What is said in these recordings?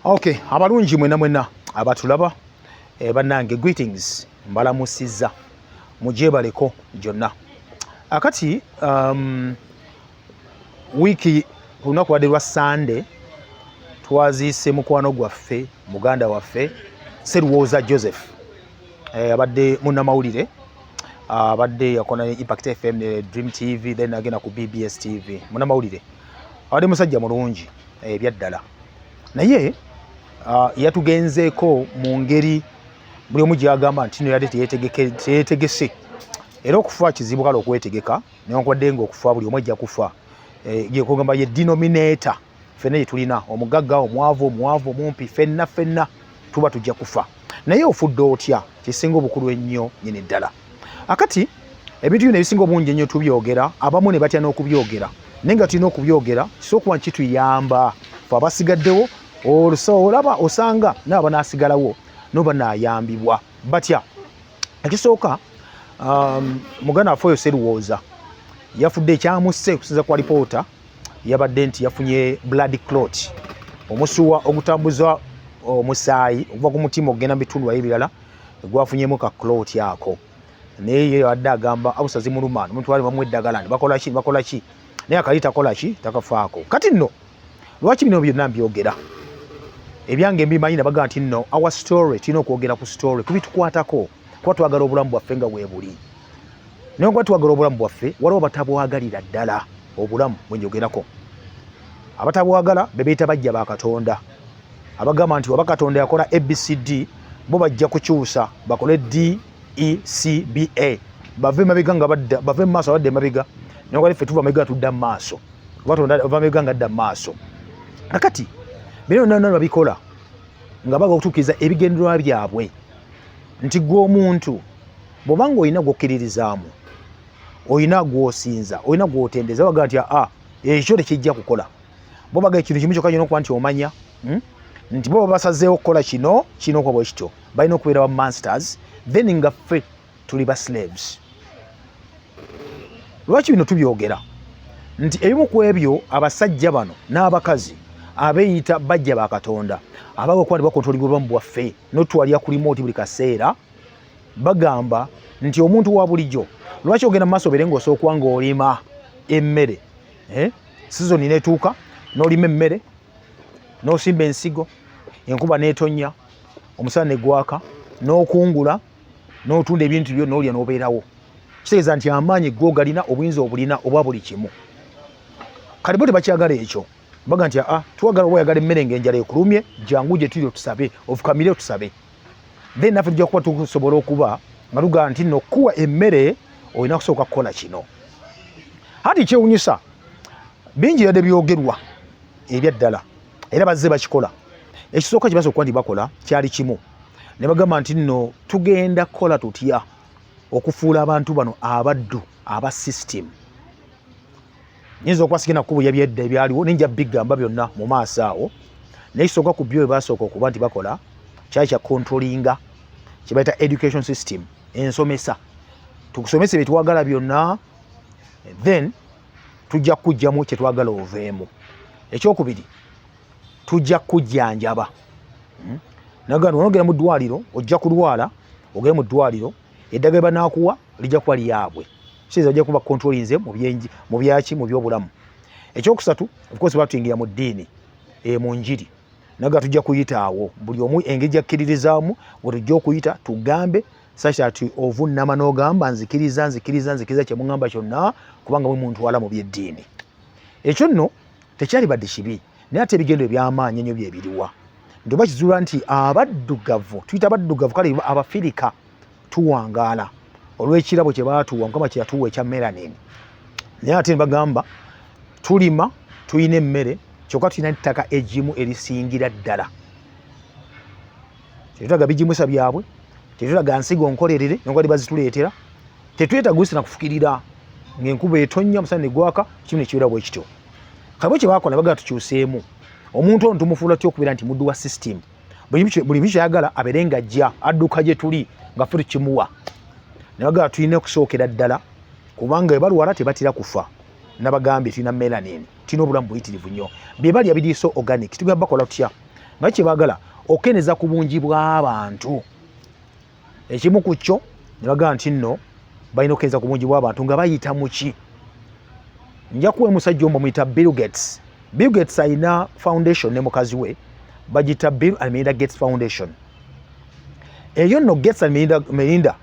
Okay, abalungi mwena abatulaba bannange greetings mbalamusizza mujebaleko jonna akati wiki lunaku wadde lwa Sunday twaziise mukwano gwaffe muganda waffe Sserwoza Joseph abadde munnamawulire abadde yakona Impact FM ne Dream TV then agenda ku BBS TV munnamawulire abadde musajja mulungi ebyaddala naye yatugenzeeko mu ngeri buli omu gyagamba nti no yadde teyeetegese era okufa kizibu kale okwetegeka newankubadde nga okufa buli omu ajja kufa gyekugamba ye denominator ffenna yetulina omugagga omwavu omumpi ffenna tuba tujja kufa naye ofudde otya kisinga obukulu ennyo nyini ddala akati ebintu bino ebisinga obungi ennyo tubyogera abamu ne batya n'okubyogera naye nga tulina okubyogera kisookuba nkituyamba fe abasigaddewo olaba osanga naaba naasigalawo noba naayambibwa batya ekisooka muganda waffe oyo Sserwoza yafudde ekyamusse okusinza ku alipoota yabadde nti yafunye blood clot omusuwa ogutambuza omusaayi okuva ku mutima okugenda mu bitundu ebirala gwafunyemu ka clot ako naye ye wadde agamba abusazi muluma omuntu wali bamuwa eddagala nti bakola ki naye akali takola ki takafaako kati nno lwaki bino byonna mbyogera ebyange mbimanyi nabaga nti nno our story tulina okwogera ku story kubitukwatako kuba twagala obulamu bwaffe nga bwe buli naye kuba twagala obulamu bwaffe waliwo batabwagalira ddala obulamu bwenjogerako abatabwagala bebeeta bajja ba Katonda abagamba nti waba Katonda yakola ABCD bo bajja kukyusa bakole DECBA bave mabega nga badda bave mu maaso abadde mabega naye nga ffe tuva mabega tudda mu maaso Katonda ava mabega nga adda mu maaso akati bino nonna babikola nga baga okutuukiriza ebigendererwa byabwe nti gwe omuntu bw'obanga olina gwokkiririzaamu olina gwosinza olina gwotendeza baga nti ekyo tekijja kukola bo baga ekintu kimu kyokka okuba nti omanya nti bo basazeewo okukola kino okuba bwe kityo balina okubeera ba masters then nga ffe tuli ba slaves lwaki bino tubyogera nti ebimu ku ebyo abasajja bano n'abakazi abeeyita bajja ba Katonda abaga okuba bakontrolibwa obulamu bwaffe notwalira ku remote buli kaseera bagamba nti omuntu wa bulijjo lwaki ogenda mu maaso obeere ng'osooka ng'olima emmere sizoni neetuuka n'olima emmere n'osimba ensigo enkuba n'etonnya omusana ne gwaka n'okungula n'otunda ebintu byo n'olya n'obeerawo kitegeeza nti amaanyi g'ogalina obuyinza obulina obwa buli kimu kale bo tebakyagala ekyo baga nti tuwagala oba oyagala emmere ng'enjala ekulumye jangu gye tuli otusabe ofukamire otusabe then naffe tujja kuba tusobola okuba nga tugamba nti nno kuwa emmere olina kusooka kukola kino hati kyewunyisa bingi yadde byogerwa ebyaddala era bazze bakikola ekisooka kye basooka okuba nti bakola kyali kimu ne bagamba nti nno tugenda kukola tutya okufuula abantu bano abaddu aba system nyinza okuba sigenda kukubuya byedda ebyaliwo ninja bigamba byonna mu maaso awo naye kisooka ku byo basooka okuba nti bakola kyali kya controllinga kye bayita education system ensomesa tukusomese bye twagala byonna then tujja kujjamu kye twagala oveemu ekyokubiri tujja kujjanjaba nagamba onogera mu ddwaliro ojja kulwala ogere mu ddwaliro eddagala banaakuwa lijja kuba lyabwe kitegeeza ojja kuba controllinze mu byaki mu byobulamu ekyokusatu of course batuyingira mu ddiini mu njiri naga tujja kuyitaawo buli omu engeri gyakkiririzaamu bwe tujja okuyita tugambe sashati ovunnama n'ogamba nzikiriza kye muŋŋamba kyonna kubanga bwe muntwala mu byeddiini ekyo nno tekyali badde kibi naye ate ebigendo eby'amaanyi ennyo byebiriwa nti oba kizuula nti abaddugavu tuyita abaddugavu kale abafirika tuwangaala olw'ekirabo kye baatuwa mukama kye yatuwa ekya melanin naye ate ne bagamba tulima tulina emmere kyokka tulina ettaka egimu erisingira ddala tetulaga bigimusa byabwe tetulaga nsigo nkolerere nonkwali bazituleetera tetwetaguse na kufukirira ng'enkuba etonnya omusana ne gwaka kimu nekibeera bwe kityo kale kye bakola bagaa tukyuseemu omuntu ono tumufuula tya okubeera nti muddu wa system buli bimu kyayagala abeere nga ajja adduka gye tuli nga ffe tukimuwa ne bagaa tulina okusookera ddala kubanga ebalwala tebatera kufa nabagambye tulina melanin tulina obulamu buyitirivu nnyo bye balya biriiso organic tugenda bakola tutya nga kyebagala okendeza ku bungi bw'abantu. Ekimu ku kyo ne bagamba nti nno balina okendeza ku bungi bw'abantu nga bayita mu ki. Nja kuwa musajja omu muyita Bill Gates. Bill Gates alina foundation ne mukazi we bagita Bill and Melinda Gates Foundation. Eyo nno Gates and Melinda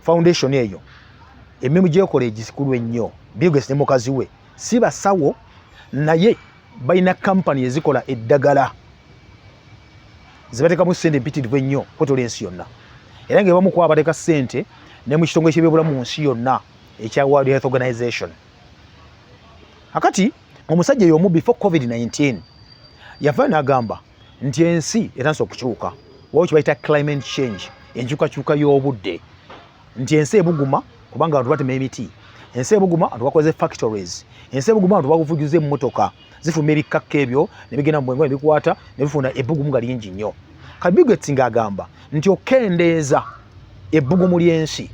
Foundation eyo emirimu gyekola egisikulu ennyo. Bill Gates ne mukazi we si basawo naye balina kampani ezikola eddagala zibateekamu ssente empitirivu ennyo kwetola ensi yonna, era ng'ebamu kuba bateeka ssente ne mu kitongole ky'ebyobulamu mu nsi yonna ekya World Health Organization. Akati omusajja eyo omu before COVID-19 yava n'agamba nti ensi etandise okukyuka, waliwo kye bayita climate change, enkyukakyuka y'obudde, nti ensi ebuguma kubanga abantu batema emiti, ensi ebuguma abantu bakoze factories, ensi ebuguma abantu bakuvujuza emmotoka zifuma ebikakka ebyo ne bigenda mu bwengo ne bikwata ne bifuna ebbugumu nga lingi nnyo. Bill Gates ng'agamba nti okendeeza ebbugumu ly'ensi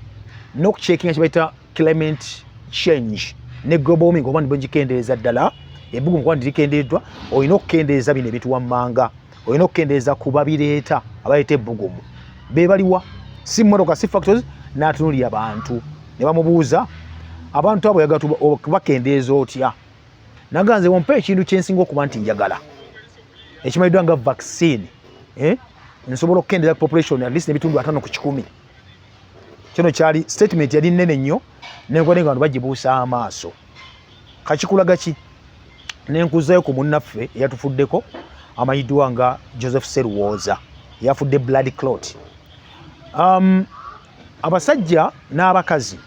n'okucekinga kye bayita climate change ne global warming oba nibwe gikendeeza ddala ebbugumu kuba ndirikeendedwa, olina okukendeeza bino ebituwammanga, olina okukendeeza ku babireeta abaleeta ebbugumu. Beebaliwa si mmotoka si factories, n'atunuulira abantu ne bamubuuza abantu abo oyagala okubakendeeza otya. Naganze wampa ekintu kyensinga okuba nti njagala ekimanyiddwa nga vaccine, nsobola okukendeeza population at least n'ebitundu 5 ku 100. Kino kyali statement yali nnene nnyo nenkwade nga bantu bagibuusa amaaso. Kakikulaga ki? Nenkuzayo ku munnaffe eyatufuddeko amanyiddwa nga Joseph Serwoza yafudde blood clot. Abasajja n'abakazi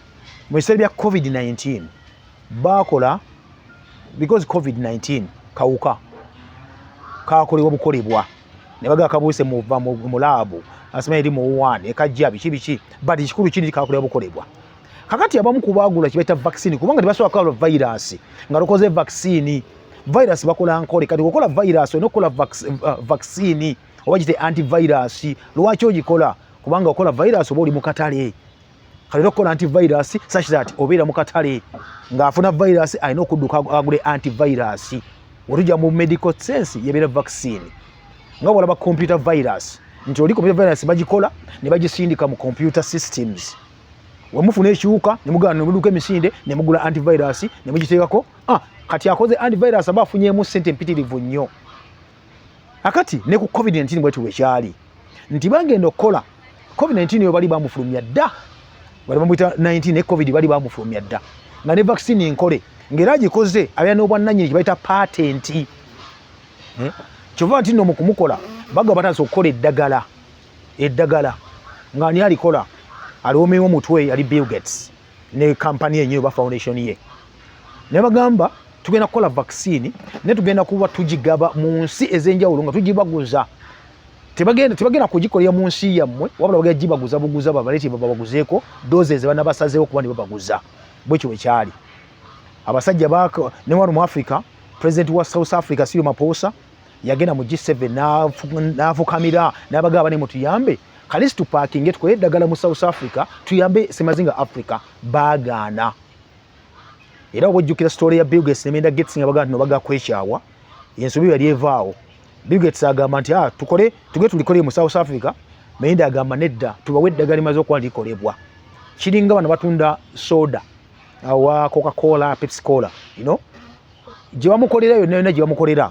mu biseera bya COVID-19 bakola, because COVID-19 kawuka kakolebwa bukolebwa ne baga kabuuse mu laabu asema eri mu Wuhan ekajja biki but kikulu kindi kakolebwa bukolebwa. Kakati abamu kubaagula kibaita vaccine kubanga tebasobola kukola virus nga lokoze vaccine. Virus bakola nkole kati kukola virus onokola vaccine oba gite antivirus. Lwaki ogikola? Kubanga okola virus oba oli mu katale. Kati okola antivirus such that obeera mu katale ng'afuna virus alina okudduka agule antivirus. Otujja mu medical sense yebeera vaccine. Nga walaba computer virus nti oli computer virus bagikola ne bagisindika mu computer systems. Wamufuna ekiwuka ne mugana muduka emisinde ne mugula antivirus ne mugiteekako. Kati akoze antivirus aba afunyeemu ssente empitirivu nnyo. Akati ne ku COVID-19 bwetu wekyali nti bagenda okukola COVID-19 yo bali bamufulumya dda, bali bamuyita 19 ne COVID bali bamufulumya dda nga ne vaccine nkole ng'era agikoze abeera n'obwannannyini kibayita patent. Kyova nti nno mu kumukola baga batandise okukola eddagala nga ani alikola aliwomewo omutwe yali Bill Gates ne kampani yenyewe ba foundation ye. Ne bagamba tugenda kukola vaccine ne tugenda kuba tugigaba mu nsi ez'enjawulo nga tugibaguza. Tebagenda kugikolera mu nsi yammwe wabula bagenda gibaguza buguza babaleti babaguzeeko doze ze bana basazeewo kuba ne babaguza. Bwekyo wekyali. Abasajja baako ne wano mu Africa, president wa South Africa Cyril Ramaphosa yagenda mu G7 n'afukamira n'abagamba ne mutuyambe kalisi tupakinge tukole eddagala mu South Africa tuyambe Semazinga Africa. Baagaana. Era obujjukira story ya Bill Gates ne Melinda Gates nga bagamba no bagakwekyawa ensobi yali evaawo. Bill Gates agamba nti tuge tulikole mu South Africa. Melinda agamba nedda tubawe eddagala limaze okuba likolebwa. Kiringa bano batunda soda awa Coca-Cola, Pepsi Cola, gye bamukolera yonna gye bamukolera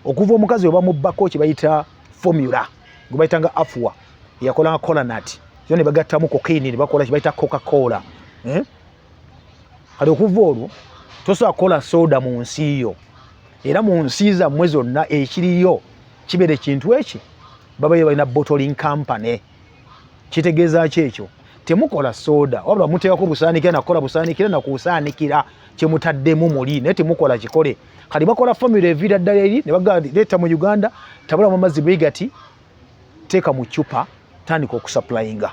okuva omukazi oba mubbako kye bayita formula gwe bayita nga afwa yakola nga cola nut yo ne bagattamu cocaine ne bakola kye bayita Coca-Cola. Kati okuva olwo tosobola kukola soda mu nsi yo, era mu nsi zammwe zonna ekiriyo kibeera ekintu eki babayo balina bottling company. Kitegeeza ki ekyo? Temukola soda wabula muteekako busaanikira nakukola busaanikira nakusaanikira kyemutaddemu muli naye temukola kikole. Kati bakola formula evira ddala eri ne bagamba leeta mu Uganda tabula mu amazzi bwegati teeka mu ccupa tandika okusupplyinga.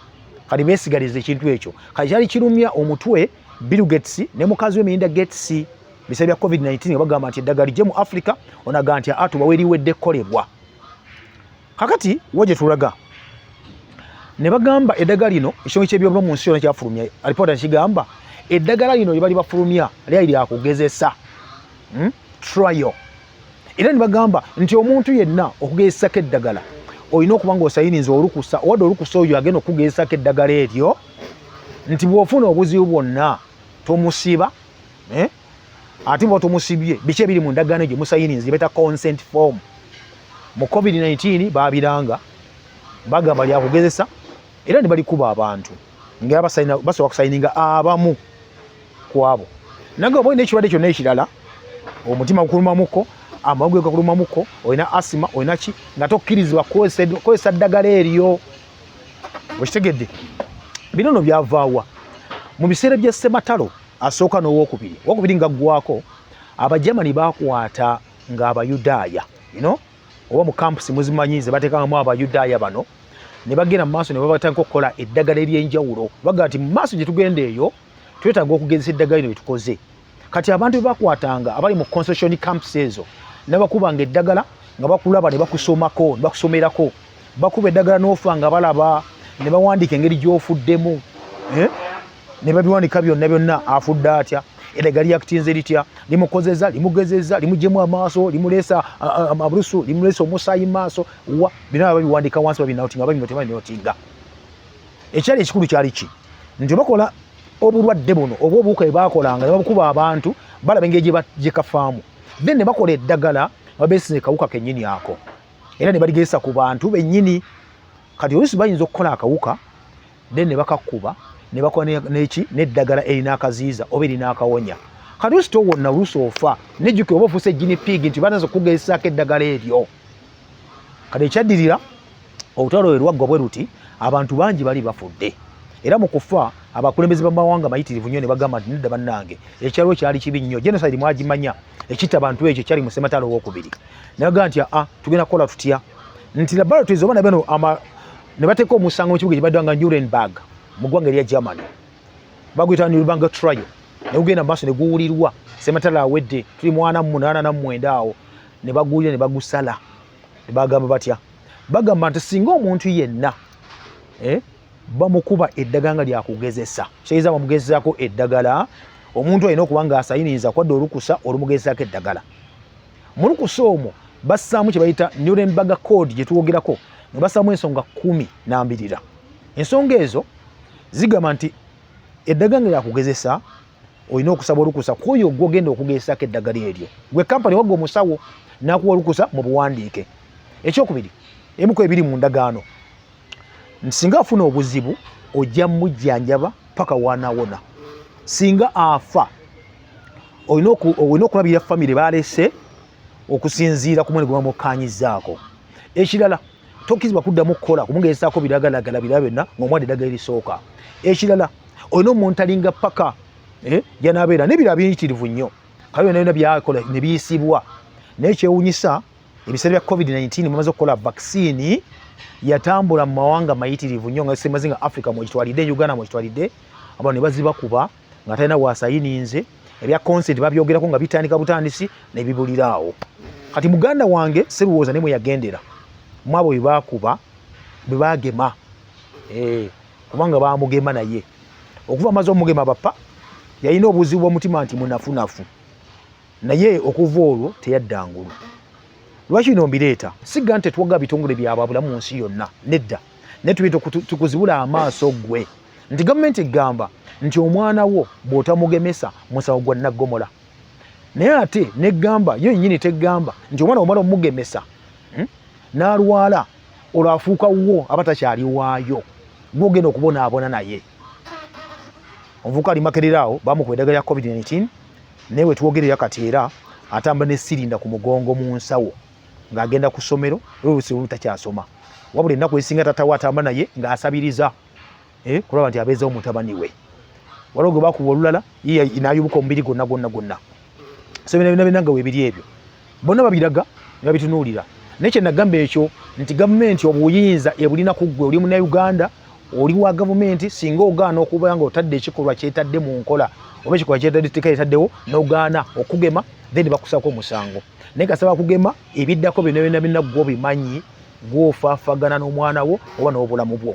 Kati beesigaliza ekintu ekyo. Kati kyali kirumya omutwe Bill Gates ne mukazi we Melinda Gates biseera bya COVID-19 nga bagamba nti eddagala lijje mu Africa onaga nti atubawe liwedde kukolebwa. Kakati wagye tulaga ne bagamba eddagala lino ekitongole ky'ebyobulamu mu nsi yonna kyafulumya alipoota nkigamba eddagala lino lye bali bafulumya lyali lyakugezesa trial. era ne bagamba nti omuntu yenna okugeesako eddagala olina okuba ng'osayiniza olukusa owadde olukusa oyo agenda okugeesako eddagala eryo nti bw'ofuna obuzibu bwonna tomusiba ate bwa tomusibye biki ebiri mu ndagaano gye musayiniza beta consent form mu covid-19 baabiranga bagamba lyakugezesa era ne balikuba abantu nga basobola kusayininga abamu ku abo nagamba olina ekirwadde kyonna ekirala omutima gukulumamuko amagwe gakulumamuko olina asima olina ki nga tokkirizibwa kukozesa ddagala eryo wekitegedde bino no byavaawa mu biseera bya ssematalo asooka n'owokubiri nga ggwako abajamani bakwata ng'abayudaaya oba mu kampusi muzimanyi ze bateekamu abayudaaya bano ne bagenda mu maaso ne babatandika okukola eddagala ery'enjawulo baga nti mu maaso gye tugenda eyo twetaaga okugezesa eddagala lino byetukoze kati abantu be bakwatanga abali mu concentration camps ezo ne bakubanga eddagala nga bakulaba ne bakusomako ne bakusomerako bakuba eddagala n'ofa nga balaba ne bawandiika engeri gy'ofuddemu ne babiwanika byonna afudde atya eddagala lyakutinze litya limukozeza limugezeza limuggyemu amaaso limuleesa amabulusu limuleesa omusaayi maaso bino babiwandika wansi babinootinga babinootinga ekyali ekikulu kyali ki nti bakola obulwadde buno oba obuwuka bwe baakolanga ne babukuba abantu balaba engeri gye kafaamu then ne bakola eddagala babeesize kawuka kennyini ako era ne baligezesa ku bantu bennyini kati oluusi bayinza okukola akawuka then ne bakakuba ne bakola n'eddagala erina akaziiza oba erina akawonya kati oluusi towonna oluusi ofa nejjuke oba ofuuse ejjini piigi nti banaza okugezesaako eddagala eryo kati ekyaddirira olutalo lwe lwaggwa bwe ruti abantu bangi bali bafudde era mu kufa abakulembeze b'amawanga mayitirivu nnyo ne bagamba nti nedda bannange ekyaliwo kyali kibi nnyo genocide mwagimanya ekitta abantu ekyo kyali mu ssematalo owokubiri ne bagamba nti tugenda kukola tutya nti laboratories oba nabeno ne bateeka omusango mu kibuga gye baddwa nga Nuremberg mu ggwanga erya Germany baguyita Nuremberg trial ne gugenda mu maaso ne guwulirwa ssematalo awedde tuli 1889 awo ne baguwulira ne bagusala ne bagamba batya bagamba nti singa omuntu yenna bamukuba eddagala nga lyakugezesa kitegeeza bamugezesaako eddagala omuntu alina okuba nga asayiniza kwadde olukusa olumugezesaako eddagala mu lukusa omwo bassaamu kye bayita Nuremberg code gye tuwogerako nga bassaamu ensonga 12 ensonga ezo zigamba nti eddagala nga lyakugezesa olina okusaba olukusa kwoyo gwogenda okugezesaako eddagala eryo gwe kampani wagga omusawo nakuwa olukusa mu buwandiike ekyokubiri emuku ebiri mu ndagaano singa afuna obuzibu ojja mujjanjaba paka wanawona singa afa olina okulabirira famire balese okusinziira ku mwene gwe bamukanyizaako ekirala tokkizibwa kuddamu kukola kumugezesaako biragalagala bira byonna ng'omwadde eddagala erisooka ekirala olina omuntu alinga paka yanabeera nebira biyitirivu nnyo kale byonna byonna byakola ne biyisibwa naye kyewunyisa ebiseera bya covid-19 mumaze okukola vaccine yatambula mu mawanga mayitirivu nnyo nga semaze nga Africa mwekitwalidde Uganda mwekitwalidde abantu ne bazibakuba nga talina waasayininze ebya consent babyogerako nga bitandika butandisi ne bibuliraawo kati muganda wange Seruwooza ne mwe yagendera mwabo bwe baakuba bwe baagema kubanga baamugema naye okuva amaze omugema bappa yalina obuzibu bw'omutima nti munafunafu naye okuva olwo teyaddangulu lwaki bino mbireeta sigga nti tuwaga bitongole byababulamu mu nsi yonna nedda naye tubiita tukuzibula amaaso gwe nti gavumenti egamba nti omwana wo bw'otamugemesa musawo gwa naggomola naye ate negamba yo yennyini tegamba nti omwana omala omugemesa n'alwala olwafuuka wo aba takyali waayo gwogenda okubonaabona naye omuvubuka ali Makereraawo bamukuba eddagala lya covid-19 naye we twogerera kati era atambula ne sirinda ku mugongo mu nsawo ng'agenda ku ssomero oluusi takyasoma wabula ennaku esinga tatawo atambula naye ng'asabiriza kulaba nti abeezawo mutabani we waliwo gwe bakuba olulala ye n'ayubuka omubiri gwonna so byonna nga weebiri ebyo bonna babiraga ne babitunuulira naye kye nagamba ekyo nti gavumenti obuyinza ebulina ku ggwe oli munnauganda oli wa gavumenti singa ogaana okuba nga otadde ekikolwa kyetadde mu nkola oba ekikolwa kyetaddewo n'ogaana okugema then bakusaako omusango naye kasaba kugema ebiddako byonna ggwe obimanyi gw'ofaafagana n'omwana wo oba n'obulamu bwo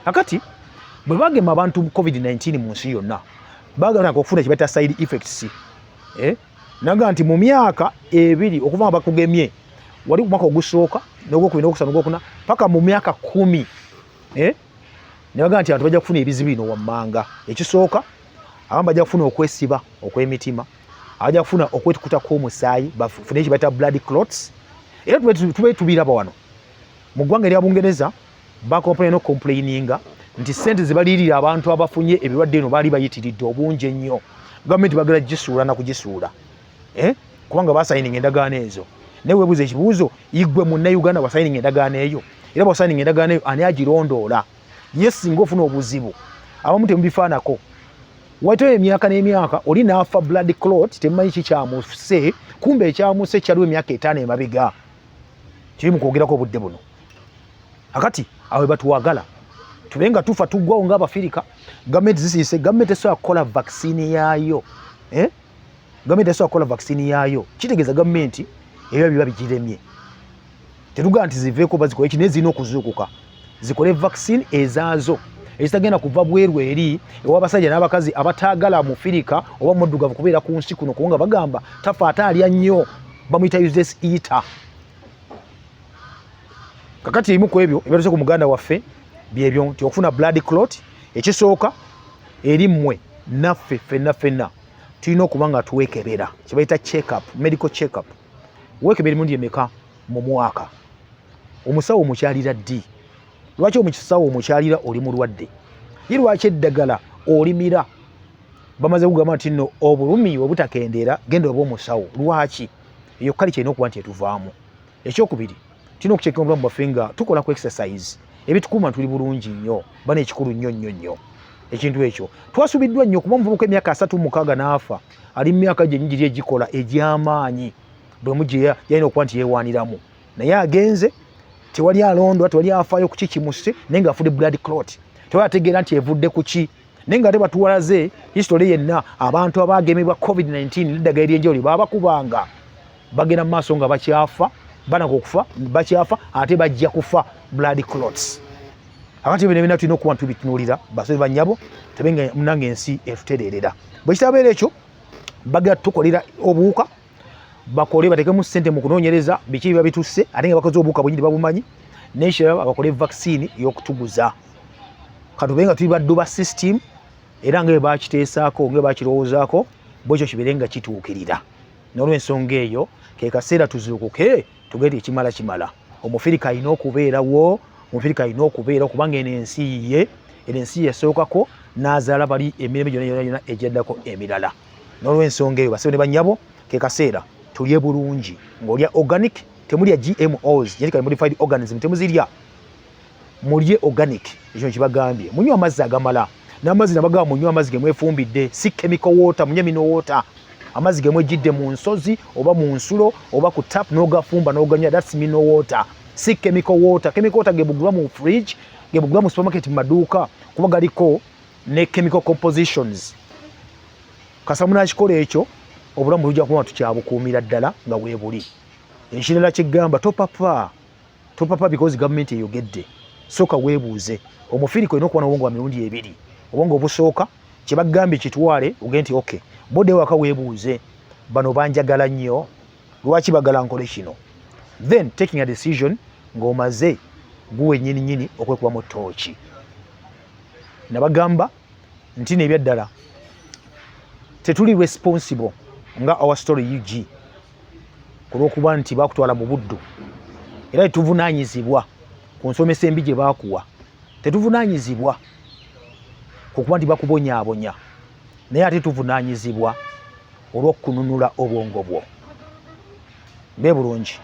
akati bwe bagema abantu covid-19 mu nsi yonna bagana okufuna kye bayita side effects naga nti mu myaka ebiri okuva nga bakugemye wali ku mwaka ogusooka n'ogwokubiri n'ogwokusatu n'ogwokuna paka mu myaka 10 naga nti abantu bajja kufuna ebizibu bino wammanga. Ekisooka abamu bajja kufuna okwesiba okw'emitima, abajja kufuna okwetukuta kw'omusaayi bafune ekibata blood clots. Era tube tubiraba wano mu ggwanga erya Bungereza complaininga nti sente zibalirira abantu abafunye ebirwadde eno baali bayitiridde obungi ennyo. Gavumenti bagala gisuula na kugisuula kubanga basayininga endagaano ezo. Naye weebuuza ekibuuzo, igwe munnayuganda wasayininga endagaano eyo, era bwasayininga endagaano eyo ani agirondoola? Ye singa ofuna obuzibu abamu temubifaanako. Wayitawo emyaka n'emyaka oli n'afa blood clot temumanyi kikyamuse, kumbe ekyamuse kyaliwo emyaka 5 emabega. Kiri mu kwogerako obudde buno. Akati awe batuwagala tube nga tufa tuggwawo ng'Abafirika. Gavumenti zisiise, gavumenti esobola kukola vaccine yaayo. Gavumenti esobola kukola vaccine yaayo. Kitegeeza gavumenti ebyo biba bigiremye. Tetugaa nti ziveeko bazikole eki, naye zirina okuzuukuka zikole vaccine ezaazo ezitagenda kuva bweru eri ew'abasajja n'abakazi abataagala Mufirika oba muddugavu kubeera ku nsi kuno kubanga bagamba tafa ate alya nnyo, bamuyita useless eater. Kakati emu ku ebyo ebyatuse ku muganda waffe byebyo nti okufuna blood clot. Ekisooka eri mmwe naffe ffenna tulina okuba nga tuweekebera kyebayita check up, medical check up. Weekebera emirundi emeka mu mwaka? Omusawo omukyalira ddi? Lwaki omukisawo omukyalira oli mulwadde? Ye lwaki eddagala olimira bamaze kugamba nti nno obulumi obutakendeera genda oba omusawo? Lwaki? Eyo kali kyalina okuba nti etuvaamu. Ekyokubiri, tulina okukyeka obulamu bwaffe nga tukola ku exercise ebitukuuma tuli bulungi nnyo, bana ekikulu nnyo. Ekintu ekyo twasubiddwa nnyo kuba omuvubuka emyaka 36 n'afa ali mu myaka gye nyingi egikola egy'amaanyi bwe mujje yalina okuba nti yeewaaniramu, naye agenze tewali alondwa, tewali afaayo ku kikimuse, naye ng'afudde blood clot. Tewali ategeera nti evudde ku ki, naye nga ate batuwalaze history yenna abantu abaagemebwa COVID-19 n'eddagala ery'enjawulo baabakubanga bagenda mu maaso nga bakyafa, banaka okufa bakyafa, ate bajja kufa blood clots. Akati bino ebina tulina okuba tubitunuulira basozi bannyabo tebenga munange ensi etutereerera. Bwe kitabeera ekyo bagenda tukolera obuwuka, bakole batekemu ssente mu kunoonyereza biki biba bitusse, ate nga bakoze obuwuka bwenyini babumanyi, n'ekirala bakole vaccine y'okutuguza. Katube nga tuli baddu ba system era nga bakiteesaako nga bakirowoozaako bwekyo kibeere nga kituukirira. N'olw'ensonga eyo ke kaseera tuzuukuke tugende ekimala. Omufirika alina okubeerawo, Omufirika alina okubeerawo kubanga eno ensi ye yasookako n'azaala bali emirembe gyonna egyaddako emirala. N'olw'ensonga eyo basebe ne bannyabo ke kaseera tulye bulungi, ng'olya organic, temulya GMOs, genetically modified organism, temuzirya, mulye organic. Ekyo kibagambye munywa amazzi agamala, n'amazzi nabagamba munywa amazzi ge mwefumbidde, si chemical water, munywa mineral water. Amazzi ge mwejjidde mu nsozi oba mu nsulo oba ku tap n'ogafumba n'oganywa, that's mineral water, si chemical water. Chemical water gebugulwa mu fridge, gebugulwa mu supermarket mu maduuka kuba galiko ne chemical compositions. Kasamuna akikola ekyo obulamu bujja kuba tukyabukuumira ddala nga weebuli. Ekirala kigamba topapa because government eyogedde. Sooka weebuuze, Omufirika olina okuba n'obwongo bwa mirundi ebiri. Obwongo obusooka kye bagambye kitwale ogende nti okay, bodde waka weebuuze, bano banjagala nnyo, lwaki bagala nkole kino? Then taking a decision ng'omaze guwe nnyini okwekuba mu ttooki. Nabagamba nti n'ebyaddala tetuli responsible nga our story UG kulw'okuba nti bakutwala mu buddu era tetuvunaanyizibwa ku nsomesa embi gye baakuwa, tetuvunaanyizibwa ku kuba nti bakubonyaabonya, naye ate tuvunaanyizibwa olw'okununula obwongo bwo. Bee bulungi.